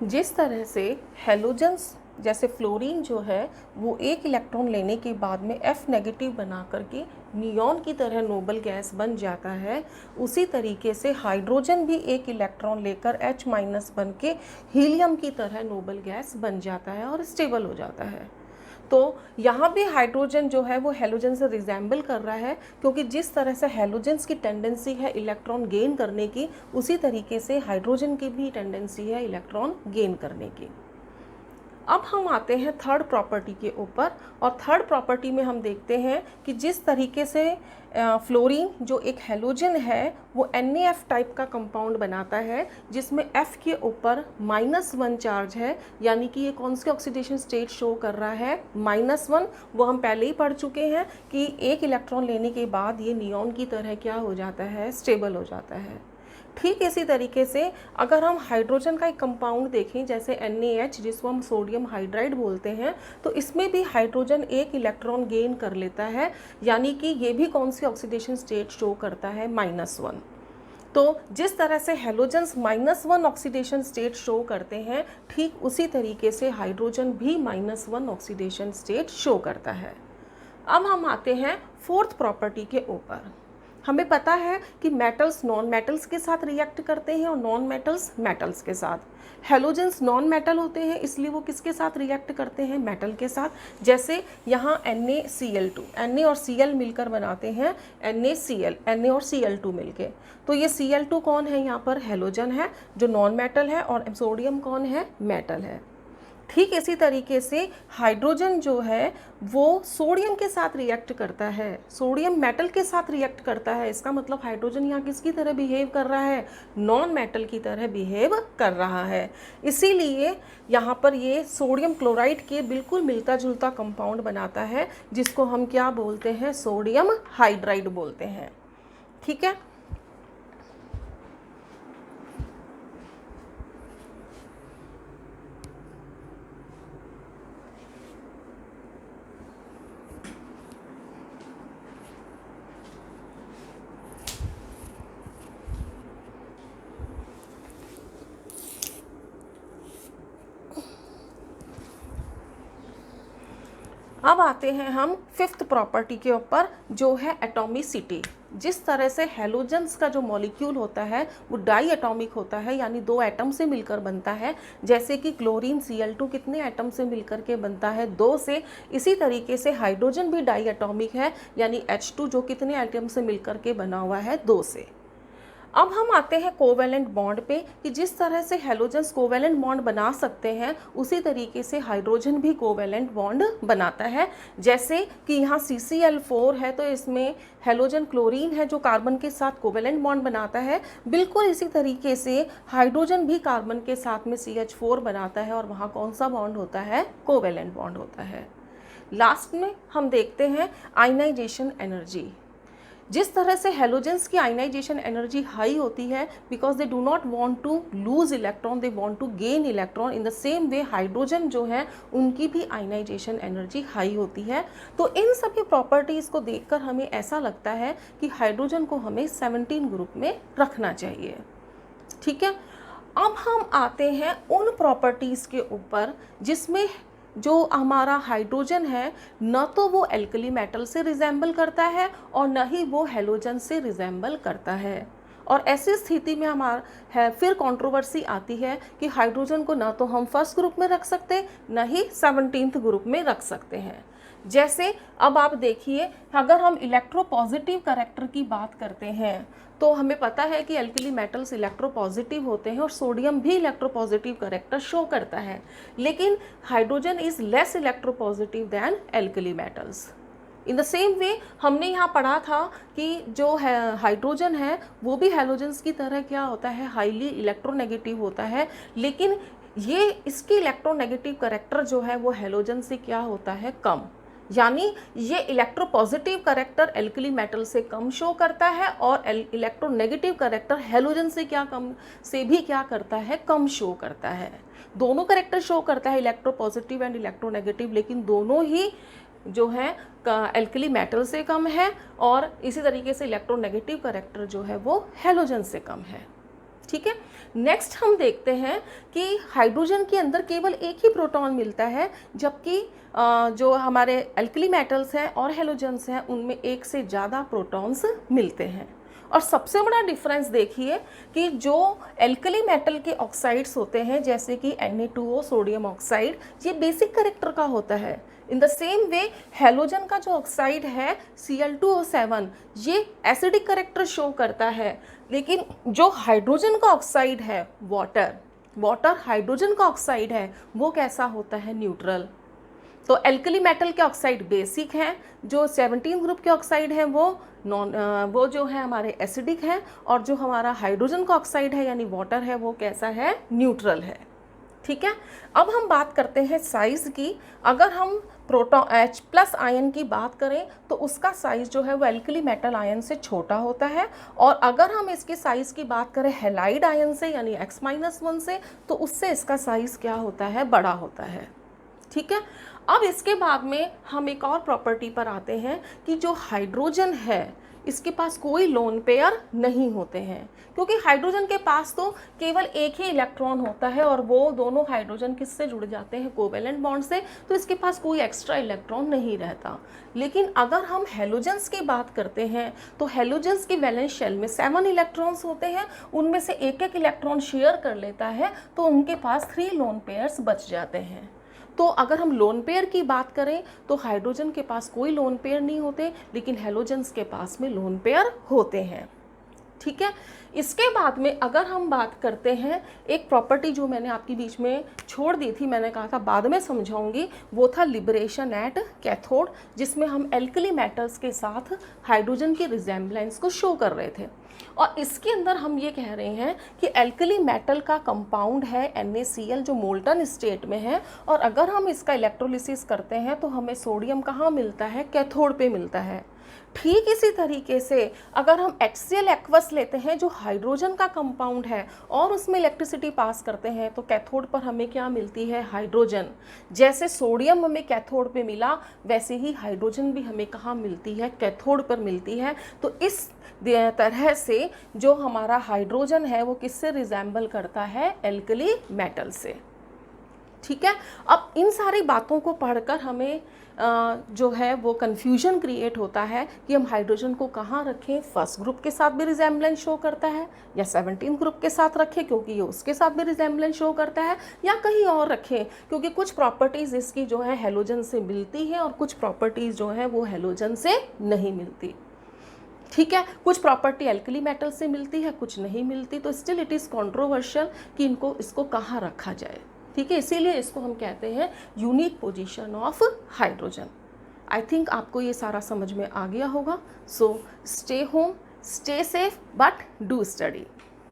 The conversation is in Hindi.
जिस तरह से हैलोजेंस जैसे फ्लोरीन जो है वो एक इलेक्ट्रॉन लेने के बाद में F नेगेटिव बना करके नियॉन की तरह नोबल गैस बन जाता है, उसी तरीके से हाइड्रोजन भी एक इलेक्ट्रॉन लेकर H माइनस बन के हीलियम की तरह नोबल गैस बन जाता है और स्टेबल हो जाता है। तो यहाँ भी हाइड्रोजन जो है वो हेलोजन से रिजेंबल कर रहा है, क्योंकि जिस तरह से हेलोजेंस की टेंडेंसी है इलेक्ट्रॉन गेन करने की, उसी तरीके से हाइड्रोजन की भी टेंडेंसी है इलेक्ट्रॉन गेन करने की। अब हम आते हैं थर्ड प्रॉपर्टी के ऊपर, और थर्ड प्रॉपर्टी में हम देखते हैं कि जिस तरीके से फ्लोरीन जो एक हेलोजन है वो NaF टाइप का कंपाउंड बनाता है, जिसमें F के ऊपर -1 चार्ज है, यानी कि ये कौन सी ऑक्सीडेशन स्टेट शो कर रहा है, -1। वो हम पहले ही पढ़ चुके हैं कि एक इलेक्ट्रॉन लेने के बाद ये नियॉन की तरह क्या हो जाता है, स्टेबल हो जाता है। ठीक इसी तरीके से अगर हम हाइड्रोजन का एक कंपाउंड देखें जैसे NaH, जिसको हम सोडियम हाइड्राइड बोलते हैं, तो इसमें भी हाइड्रोजन एक इलेक्ट्रॉन गेन कर लेता है, यानी कि ये भी कौन सी ऑक्सीडेशन स्टेट शो करता है, -1। तो जिस तरह से हेलोजेंस -1 ऑक्सीडेशन स्टेट शो करते हैं, ठीक उसी तरीके से हाइड्रोजन भी -1 ऑक्सीडेशन स्टेट शो करता है। अब हम आते हैं फोर्थ प्रॉपर्टी के ऊपर। हमें पता है कि मेटल्स नॉन मेटल्स के साथ रिएक्ट करते हैं और नॉन मेटल्स मेटल्स के साथ। हेलोजेंस नॉन मेटल होते हैं, इसलिए वो किसके साथ रिएक्ट करते हैं, मेटल के साथ। जैसे यहाँ NaCl2, Na और Cl मिलकर बनाते हैं NaCl, Na और Cl2 मिलके। तो ये Cl2 कौन है, यहाँ पर हेलोजन है जो नॉन मेटल है, और सोडियम कौन है, मेटल है। ठीक इसी तरीके से हाइड्रोजन जो है वो सोडियम के साथ रिएक्ट करता है, सोडियम मेटल के साथ रिएक्ट करता है। इसका मतलब हाइड्रोजन यहाँ किसकी तरह बिहेव कर रहा है, नॉन मेटल की तरह बिहेव कर रहा है। इसीलिए यहाँ पर ये सोडियम क्लोराइड के बिल्कुल मिलता जुलता कंपाउंड बनाता है, जिसको हम क्या बोलते हैं, सोडियम हाइड्राइड बोलते हैं। ठीक है। अब आते हैं हम फिफ्थ प्रॉपर्टी के ऊपर, जो है एटॉमिसिटी। जिस तरह से हेलोजेंस का जो मॉलिक्यूल होता है वो डाई एटॉमिक होता है, यानी 2 एटम से मिलकर बनता है। जैसे कि क्लोरीन Cl2 कितने एटम से मिलकर के बनता है, 2 से। इसी तरीके से हाइड्रोजन भी डाई एटॉमिक है, यानी H2 जो कितने एटम से मिलकर के बना हुआ है, 2 से। अब हम आते हैं कोवेलेंट बॉन्ड पे, कि जिस तरह से हेलोजेंस कोवेलेंट बॉन्ड बना सकते हैं, उसी तरीके से हाइड्रोजन भी कोवेलेंट बॉन्ड बनाता है। जैसे कि यहाँ CCl4 है, तो इसमें हेलोजन क्लोरीन है जो कार्बन के साथ कोवेलेंट बॉन्ड बनाता है। बिल्कुल इसी तरीके से हाइड्रोजन भी कार्बन के साथ में CH4 बनाता है, और वहाँ कौन सा बॉन्ड होता है, कोवेलेंट बॉन्ड होता है। लास्ट में हम देखते हैं आयनाइजेशन एनर्जी। जिस तरह से हेलोजेंस की आयनाइजेशन एनर्जी हाई होती है, because they do not want to lose electron, they want to gain electron. In the same way hydrogen जो है उनकी भी आयनाइजेशन एनर्जी हाई होती है। तो इन सभी प्रॉपर्टीज़ को देखकर हमें ऐसा लगता है कि हाइड्रोजन को हमें 17 ग्रुप में रखना चाहिए। ठीक है। अब हम आते हैं उन प्रॉपर्टीज़ के ऊपर जिसमें जो हमारा हाइड्रोजन है, न तो वो एल्कली मेटल से रिजेंबल करता है और न ही वो हेलोजन से रिजेंबल करता है। और ऐसी स्थिति में हमारा है फिर कंट्रोवर्सी आती है कि हाइड्रोजन को न तो हम फर्स्ट ग्रुप में रख सकते, न ही 17th ग्रुप में रख सकते हैं। जैसे अब आप देखिए, अगर हम इलेक्ट्रोपॉजिटिव कैरेक्टर की बात करते हैं, तो हमें पता है कि एल्कली मेटल्स इलेक्ट्रोपॉजिटिव होते हैं और सोडियम भी इलेक्ट्रोपॉजिटिव कैरेक्टर शो करता है, लेकिन hydrogen is less electropositive than alkali metals. In the same way हमने यहाँ पढ़ा था कि जो है हाइड्रोजन है वो भी हेलोजेंस की तरह क्या होता है, हाईली इलेक्ट्रोनेगेटिव होता है, लेकिन ये इसकी इलेक्ट्रोनेगेटिव कैरेक्टर जो है वो हेलोजन से क्या होता है, कम। यानी ये इलेक्ट्रोपॉजिटिव कैरेक्टर एल्कली मेटल से कम शो करता है, और इलेक्ट्रोनेगेटिव कैरेक्टर हेलोजन से क्या करता है, कम शो करता है। दोनों कैरेक्टर शो करता है, इलेक्ट्रोपॉजिटिव एंड इलेक्ट्रोनेगेटिव, लेकिन दोनों ही जो है एल्कली मेटल से कम है, और इसी तरीके से इलेक्ट्रोनेगेटिव कैरेक्टर जो है वो हेलोजन से कम है। ठीक। ठीक है। नेक्स्ट हम देखते हैं कि हाइड्रोजन के अंदर केवल एक ही प्रोटॉन मिलता है, जबकि जो हमारे एल्कली मेटल्स हैं और हेलोजन्स हैं उनमें एक से ज़्यादा प्रोटॉन्स मिलते हैं। और सबसे बड़ा डिफरेंस देखिए कि जो एल्कली मेटल के ऑक्साइड्स होते हैं जैसे कि Na2O सोडियम ऑक्साइड, ये बेसिक कैरेक्टर का होता है। इन द सेम वे हेलोजन का जो ऑक्साइड है Cl2O7, ये एसिडिक कैरेक्टर शो करता है। लेकिन जो हाइड्रोजन का ऑक्साइड है वाटर हाइड्रोजन का ऑक्साइड है, वो कैसा होता है? न्यूट्रल। तो एल्कली मेटल के ऑक्साइड बेसिक हैं, जो 17 ग्रुप के ऑक्साइड हैं वो जो है हमारे एसिडिक हैं, और जो हमारा हाइड्रोजन का ऑक्साइड है यानी वाटर है वो कैसा है? न्यूट्रल है। ठीक है। अब हम बात करते हैं साइज़ की। अगर हम प्रोटॉन H+ आयन की बात करें तो उसका साइज़ जो है वो एल्कली मेटल आयन से छोटा होता है, और अगर हम इसके साइज़ की बात करें हैलाइड आयन से यानी X-1 से, तो उससे इसका साइज़ क्या होता है? बड़ा होता है। ठीक है। अब इसके बाद में हम एक और प्रॉपर्टी पर आते हैं कि जो हाइड्रोजन है इसके पास कोई लोन पेयर नहीं होते हैं, क्योंकि हाइड्रोजन के पास तो केवल एक ही इलेक्ट्रॉन होता है और वो दोनों हाइड्रोजन किससे जुड़ जाते हैं? कोवेलेंट बॉन्ड से, तो इसके पास कोई एक्स्ट्रा इलेक्ट्रॉन नहीं रहता। लेकिन अगर हम हेलोजन्स की बात करते हैं तो हेलोजन्स की वैलेंस शेल में 7 इलेक्ट्रॉन्स होते हैं, उनमें से एक एक इलेक्ट्रॉन शेयर कर लेता है, तो उनके पास 3 लोन पेयर्स बच जाते हैं। तो अगर हम लोन पेयर की बात करें तो हाइड्रोजन के पास कोई लोन पेयर नहीं होते, लेकिन हेलोजन्स के पास में लोन पेयर होते हैं। ठीक है। इसके बाद में अगर हम बात करते हैं, एक प्रॉपर्टी जो मैंने आपके बीच में छोड़ दी थी, मैंने कहा था बाद में समझाऊंगी, वो था लिबरेशन एट कैथोड, जिसमें हम एल्कली मेटल्स के साथ हाइड्रोजन की रिजेम्बलेंस को शो कर रहे थे। और इसके अंदर हम ये कह रहे हैं कि एल्कली मेटल का कंपाउंड है NaCl जो मोल्टन स्टेट में है, और अगर हम इसका इलेक्ट्रोलिसिस करते हैं तो हमें सोडियम कहाँ मिलता है? कैथोड पे मिलता है। ठीक इसी तरीके से अगर हम HCl एक्वस लेते हैं जो हाइड्रोजन का कंपाउंड है और उसमें इलेक्ट्रिसिटी पास करते हैं तो कैथोड पर हमें क्या मिलती है? हाइड्रोजन। जैसे सोडियम हमें कैथोड पे मिला, वैसे ही हाइड्रोजन भी हमें कहाँ मिलती है? कैथोड पर मिलती है। तो इस तरह से जो हमारा हाइड्रोजन है वो किससे रिजेंबल करता है? एल्कली मेटल से। ठीक है। अब इन सारी बातों को पढ़कर हमें जो है वो कन्फ्यूजन क्रिएट होता है कि हम हाइड्रोजन को कहाँ रखें? फर्स्ट ग्रुप के साथ भी रिजेम्बलेंस शो करता है, या 17 ग्रुप के साथ रखें क्योंकि ये उसके साथ भी रिजेम्बलेंस शो करता है, या कहीं और रखें क्योंकि कुछ प्रॉपर्टीज़ इसकी जो है हेलोजन से मिलती है और कुछ प्रॉपर्टीज़ जो है वो हेलोजन से नहीं मिलती। ठीक है। कुछ प्रॉपर्टी एल्कली मेटल से मिलती है, कुछ नहीं मिलती, तो स्टिल इट इज़ कंट्रोवर्शियल कि इसको कहाँ रखा जाए। ठीक है। इसीलिए इसको हम कहते हैं unique position of hydrogen. I think आपको ये सारा समझ में आ गया होगा। So stay home, stay safe, but do study.